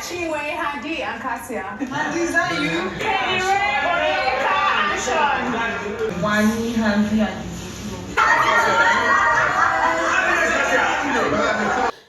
Handy and Kassia. And is that you? KELLYRAE, and Sean. Wani, Handy, and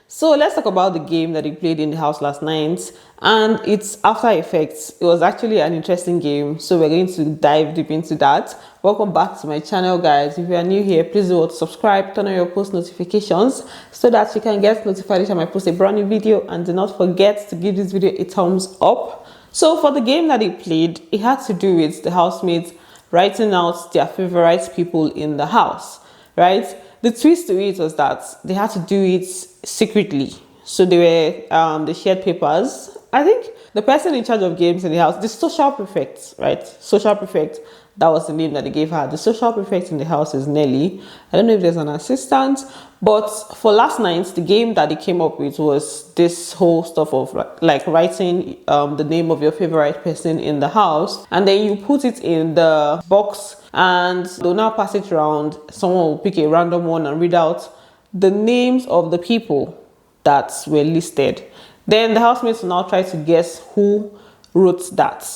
So let's talk about the game that he played in the house last night, and it's After Effects. It was actually an interesting game, so we're going to dive deep into that. Welcome back to my channel, guys. If you are new here, please do subscribe, turn on your post notifications so that you can get notified each time I post a brand new video, and do not forget to give this video a thumbs up. So for the game that he played, it had to do with the housemates writing out their favorite people in the house, right? The twist to it was that they had to do it secretly. So they shared papers. I think the person in charge of games in the house, the social prefect, right? Social prefect, that was the name that they gave her. The social prefect in the house is Nelly. I don't know if there's an assistant, but for last night, the game that they came up with was this whole stuff of like writing the name of your favorite person in the house, and then you put it in the box, and they'll now pass it around. Someone will pick a random one and read out the names of the people that were listed. Then the housemates will now try to guess who wrote that.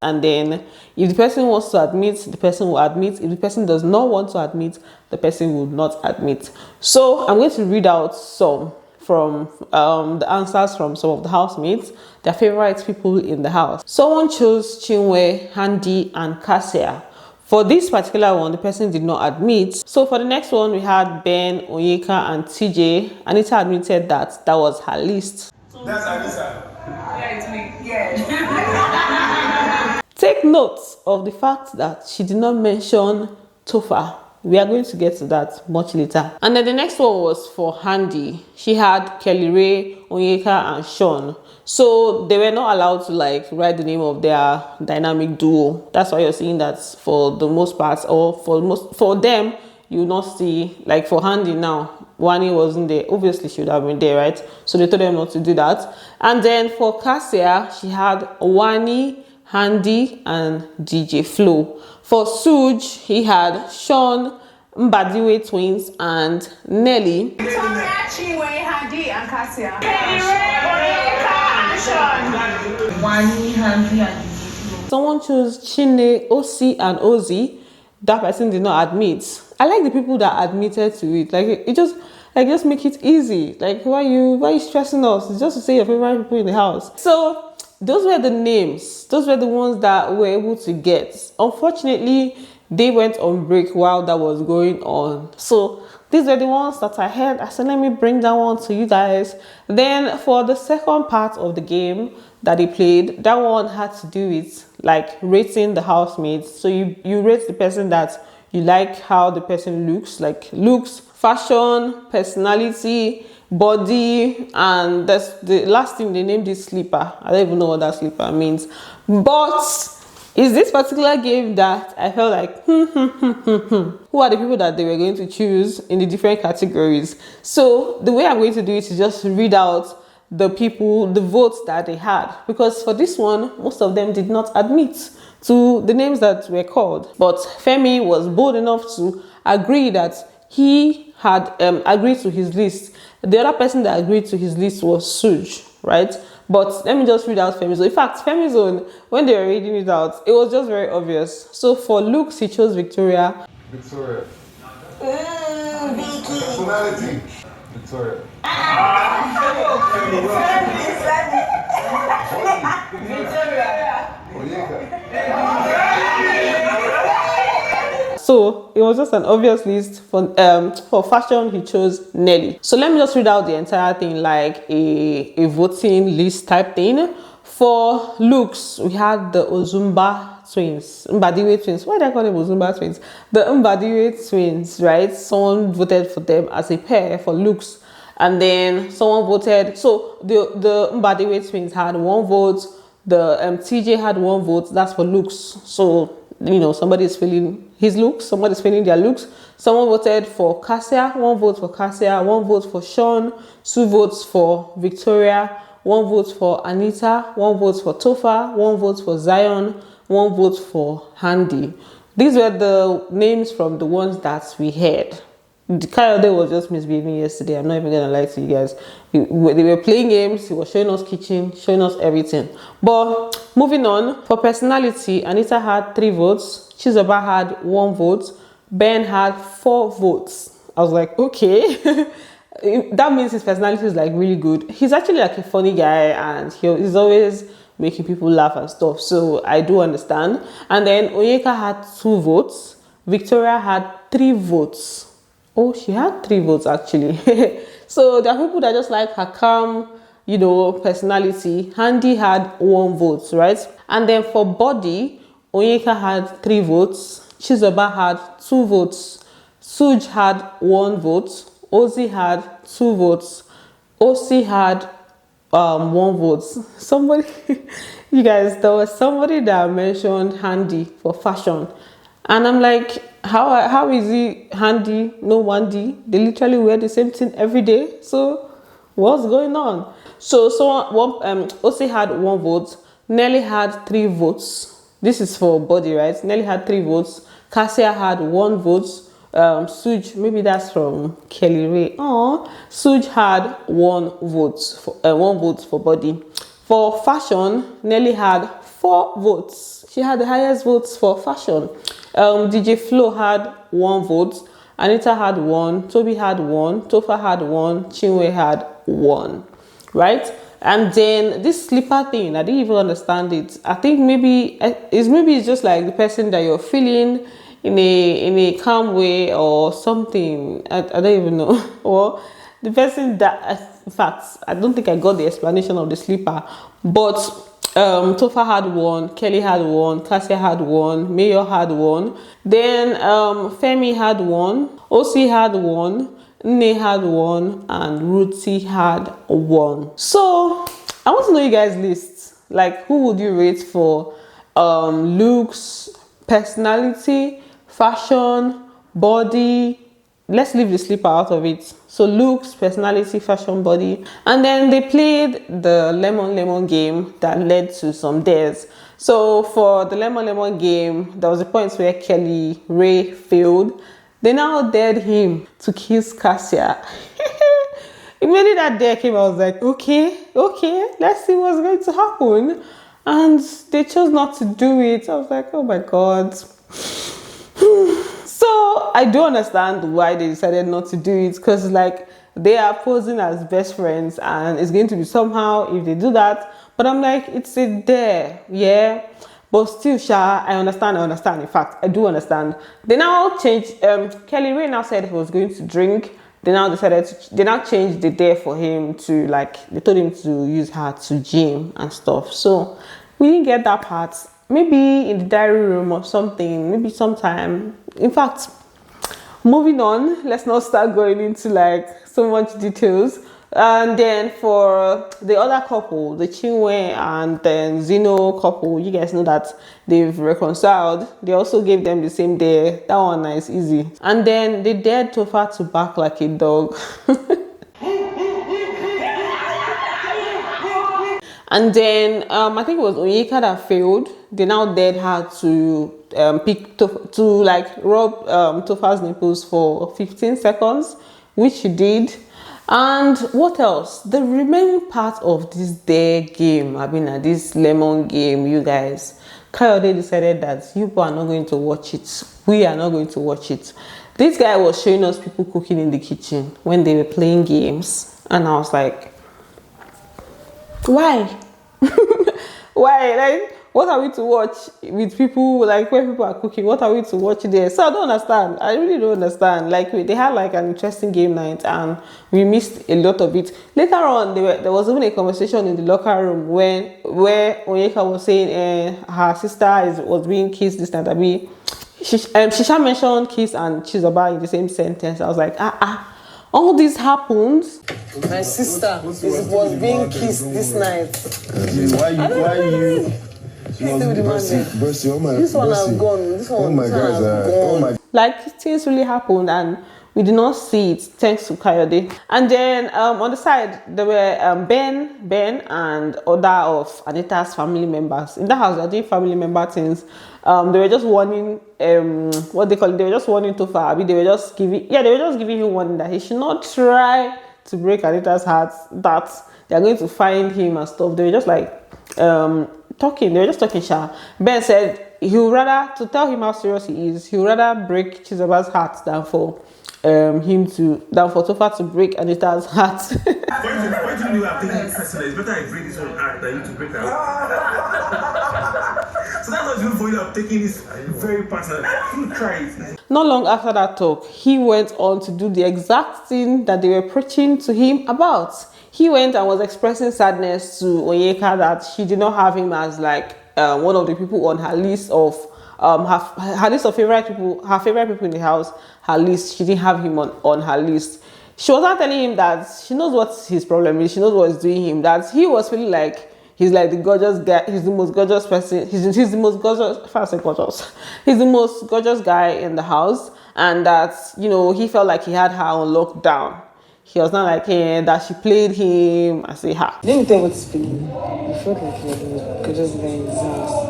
And then if the person wants to admit, the person will admit. If the person does not want to admit, the person will not admit. So I'm going to read out some from the answers from some of the housemates, their favorite people in the house. Someone chose Chinwe, Handy, and Kassia. For this particular one, the person did not admit. So for the next one, we had Ben, Onyeka, and TJ. Anita admitted that that was her list. That's Anita. Yeah, it's me. Yeah. Take note of the fact that she did not mention Tofa. We are going to get to that much later. And then the next one was for Handy. She had KELLYRAE, Onyeka, and Sean. So they were not allowed to like write the name of their dynamic duo. That's why you're seeing that for the most part, or for them, you will not see, like for Handy now, Wani wasn't there. Obviously she would have been there, right? So they told them not to do that. And then for Kassia, she had Wani, Handy, and DJ Flo. For Suj, he had Sean, Mbadiwe twins, and Nelly. Handy and Kassia. KELLYRAE, and Sean. Wani, Handy, and Someone chose Chine, OC, and Ozzy. That person did not admit. I like the people that admitted to it. Like it just make it easy. Like why are you stressing us? It's just to say your favorite people in the house. So those were the names. Those were the ones that we're able to get. Unfortunately, they went on break while that was going on. So these were the ones that I had. I said, let me bring that one to you guys. Then for the second part of the game that he played, that one had to do with like rating the housemates. So you rate the person that you like, how the person looks, like looks, fashion, personality, body, and that's the last thing they named is sleeper. I don't even know what that sleeper means, but is this particular game that I felt like who are the people that they were going to choose in the different categories. So the way I'm going to do it is just read out the people, the votes that they had, because for this one most of them did not admit to the names that were called, but Femi was bold enough to agree that he had agreed to his list. The other person that agreed to his list was Suj, right? But let me just read out Femi's own. In fact, Femi's own, when they were reading it out, it was just very obvious. So for looks, he chose Victoria. Victoria. Vicky. Personality. Victoria. So it was just an obvious list. For fashion, he chose Nelly. So let me just read out the entire thing like a voting list type thing. For looks, we had the Ozumba twins, Mbadiwe twins. Why did I call them Ozumba twins? The Mbadiwe twins, right? Someone voted for them as a pair for looks. And then someone voted, so the Mbadiwe twins had 1 vote, the TJ had 1 vote, that's for looks. So, you know, somebody's feeling his looks, somebody's feeling their looks. Someone voted for Kassia, 1 vote for Kassia, 1 vote for Sean, 2 votes for Victoria, 1 vote for Anita, 1 vote for Tofa, 1 vote for Zion, 1 vote for Handy. These were the names from the ones that we heard. The Kayode was just misbehaving yesterday. I'm not even gonna lie to you guys. They were playing games. He was showing us kitchen, showing us everything. But moving on, for personality, Anita had 3 votes. Chizoba had 1 vote. Ben had 4 votes. I was like, okay. That means his personality is like really good. He's actually like a funny guy, and he's always making people laugh and stuff. So I do understand. And then Onyeka had 2 votes. Victoria had 3 votes. Oh, she had 3 votes actually. So there are people that just like her calm, you know, personality. Handy had 1 vote, right? And then for body, Onyeka had 3 votes. Chizoba had 2 votes. Suj had 1 vote. Ozzy had 2 votes. Osi had 1 vote. Somebody, you guys, there was somebody that mentioned Handy for fashion, and I'm like, how is he handy? No 1D. They literally wear the same thing every day. So what's going on? So Osi had 1 vote. Nelly had 3 votes. This is for body, right? Nelly had 3 votes. Kassia had 1 vote. Suj, maybe that's from KELLYRAE. Suj had 1 vote for body. For fashion, Nelly had 4 votes. She had the highest votes for fashion. DJ Flo had 1 vote. Anita had 1. Toby had 1. Tofa had 1. Chinwe had 1. Right? And then this slipper thing, I didn't even understand it. I think maybe it's just like the person that you're feeling in a calm way or something. I don't even know. Or the person that, in fact, I don't think I got the explanation of the slipper. But Tofa had 1, Kelly had 1, Kassia had 1, Mayor had 1. Then Femi had 1, Osi had 1, Nne had 1, and Ruti had 1. So I want to know you guys' list. Like, who would you rate for looks, personality, fashion, body? Let's leave the slipper out of it. So looks, personality, fashion, body. And then they played the lemon game that led to some dares. So for the lemon game, there was a point where KELLYRAE failed. They now dared him to kiss Kassia. Immediately that dare came, I was like, okay, let's see what's going to happen. And they chose not to do it. I was like, oh my God. So I do understand why they decided not to do it, because like they are posing as best friends and it's going to be somehow if they do that. But I'm like, it's a dare, yeah. But still, I understand. In fact, I do understand. They now changed. KELLYRAE now said he was going to drink. They now changed the dare for him to, like, they told him to use her to gym and stuff. So we didn't get that part. Maybe in the diary room or something, maybe sometime. In fact, moving on, let's not start going into like so much details. And then for the other couple, the Chinwe and then Zeno couple, you guys know that they've reconciled. They also gave them the same day. That one is easy. And then they dared Tofa to bark like a dog. And then I think it was Onyeka that failed. They now dared her to rub Tofa's nipples for 15 seconds, which she did. And what else? The remaining part of this dare game, this lemon game, you guys, Kayode decided that you are not going to watch it. We are not going to watch it. This guy was showing us people cooking in the kitchen when they were playing games. And I was like, why? Why? Like, what are we to watch with people, like when people are cooking? What are we to watch there? So I don't understand. I really don't understand. Like, they had like an interesting game night and we missed a lot of it. Later on, there was even a conversation in the locker room where Onyeka was saying her sister was being kissed this night. Shisha mentioned kiss and Chizoba in the same sentence. I was like, all this happened. My sister was being kissed this night. Why you? This one has gone. This one has gone. Like, things really happened and we did not see it, thanks to Kayode. And then on the side, there were Ben and other of Anita's family members. In that house, they're doing family member things. They were just warning what they call it, they were just warning Tofa. I mean, they were just giving him warning that he should not try to break Anita's heart, that they are going to find him and stuff. They were just like talking, they were just talking sha. Ben said he would rather, to tell him how serious he is, he would rather break Chizoba's heart than for Tofa to break Anita's heart. Why do you have taken it personal? It's better I break this one heart than you to break that heart. So that's what you do for you. I'm taking this very personal. You try it. Not long after that talk, he went on to do the exact thing that they were preaching to him about. He went and was expressing sadness to Onyeka that she did not have him as like one of the people on her list of her list of favorite people, her favorite people in the house. Her list, she didn't have him on her list. She was not telling him that she knows what his problem is. She knows what is doing him. That he was feeling like he's like the gorgeous guy. He's the most gorgeous person. He's the most gorgeous. If I say gorgeous, he's the most gorgeous guy in the house, and that, you know, he felt like he had her on lockdown. He was not like that she played him. I say her. Let me tell you what's feeling. I felt like you're the gorgeous guy in his house.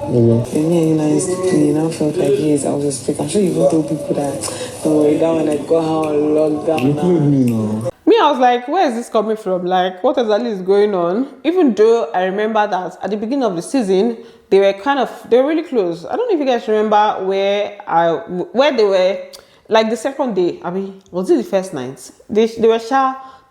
And me and I used to play, and I felt like, yes, I was expecting. I'm sure you even told people that, don't worry, that one I got her on lockdown. You played me now. Me, I was like, where is this coming from? Like, what exactly is going on? Even though I remember that at the beginning of the season, they were really close. I don't know if you guys remember where they were. Like the second day, I mean, was it the first night? They were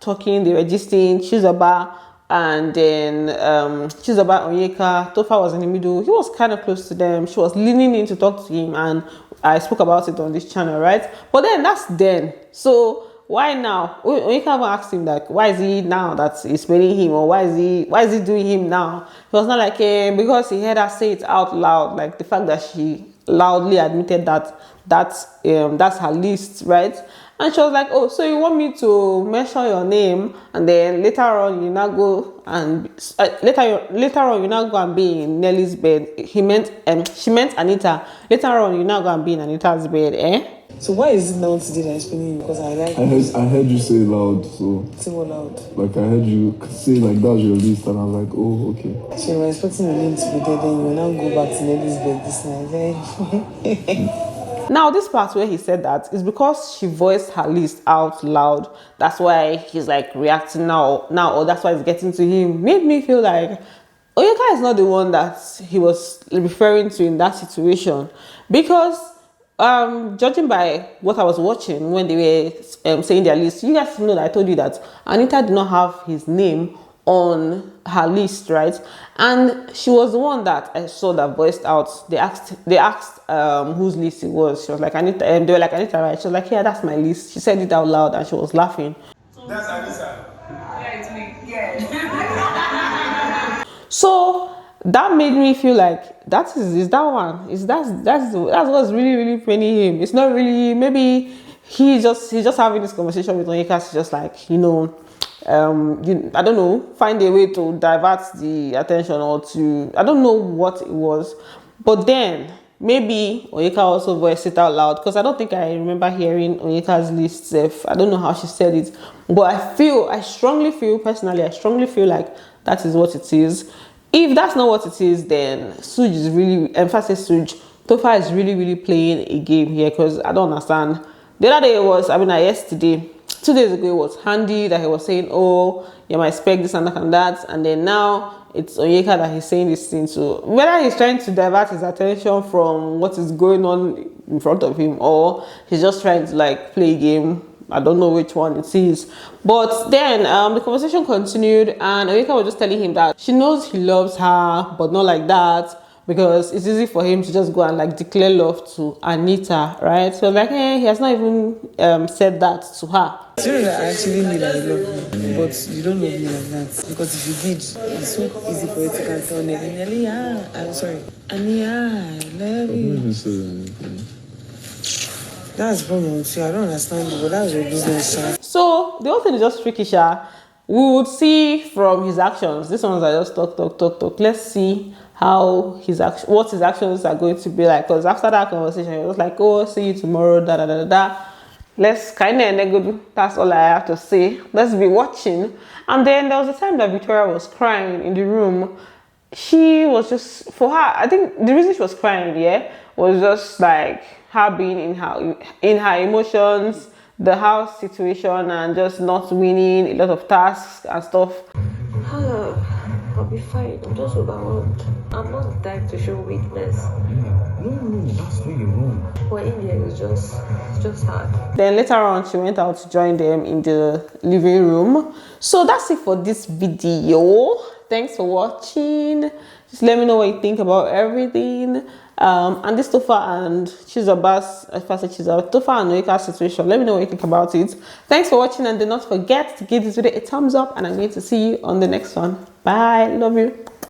talking, they were gisting, Chizoba, and then Chizoba, Onyeka, Tofa was in the middle. He was kind of close to them. She was leaning in to talk to him, and I spoke about it on this channel, right? But then that's then. So why now? Onyeka even asked him like, why is he now that he's paying him, or why is he doing him now? He was not like because he heard her say it out loud, like the fact that she loudly admitted that that's her list, right? And she was like, oh, so you want me to mention your name, and then later on you now go and later on you now go and be in Nelly's bed. She meant Anita. Later on you now go and be in Anita's bed, eh? So why is it now today that I'm explaining? Because I heard you say it loud, so say more loud. like I heard you say like that was your list, and I was like, oh, okay. So you were expecting your name to be there, then you will now go back to Nelly's bed this night, eh? Now, this part where he said that is because she voiced her list out loud. That's why he's like reacting now, or that's why it's getting to him. Made me feel like Onyeka is not the one that he was referring to in that situation, because judging by what I was watching when they were saying their list, you guys know that I told you that Anita did not have his name on her list, right? And she was the one that I saw that voiced out. They asked whose list it was. She was like, Anita. They were like, Anita, right? She was like, yeah, that's my list. She said it out loud and she was laughing. That's Anita. Yeah, it's me. Yeah. So that made me feel like that's what's really paining him. It's not really, maybe he's just having this conversation with Onyeka. She's just like, you know, I don't know, find a way to divert the attention, or to, I don't know what it was. But then maybe Onyeka also voiced it out loud, because I don't think I remember hearing Onyeka's list. I don't know how she said it, but I strongly feel like that is what it is. If that's not what it is, then Suj is really, emphasis Suj, Tofa is really playing a game here, because I don't understand. The other day yesterday, 2 days ago, it was Handy that he was saying, oh, you might expect this and that and that, and then now it's Onyeka that he's saying this thing to. Whether he's trying to divert his attention from what is going on in front of him, or he's just trying to like play a game, I don't know which one it is. But then the conversation continued, and Onyeka was just telling him that she knows he loves her, but not like that, because it's easy for him to just go and like declare love to Anita, right? So like, he has not even said that to her. You know that I actually knew that you love me, but you don't love me like that. Because if you did, it's so easy for you to can tell Nelly, I'm sorry, Ania, I love you. That's the problem. See, I don't understand you, but that's your business, sir. So the whole thing is just tricky, Sha. We would see from his actions. These ones are just talk. Let's see how what his actions are going to be like. Because after that conversation, he was like, oh, see you tomorrow, Let's kind of that's all I have to say. Let's be watching. And then there was a time that Victoria was crying in the room. She was just, for her, I think the reason she was crying, was just like her being in her emotions, the house situation, and just not winning a lot of tasks and stuff. I'll be fine. I'm just overwhelmed. I'm not the type to show weakness. No, that's really wrong. But India is just hard. Then later on, she went out to join them in the living room. So that's it for this video. Thanks for watching. Just let me know what you think about everything. And this Tofa and Chizoba's, if I say Chizoba, Tofa and Noika's situation, let me know what you think about it. Thanks for watching, and do not forget to give this video a thumbs up, and I'm going to see you on the next one. Bye. Love you.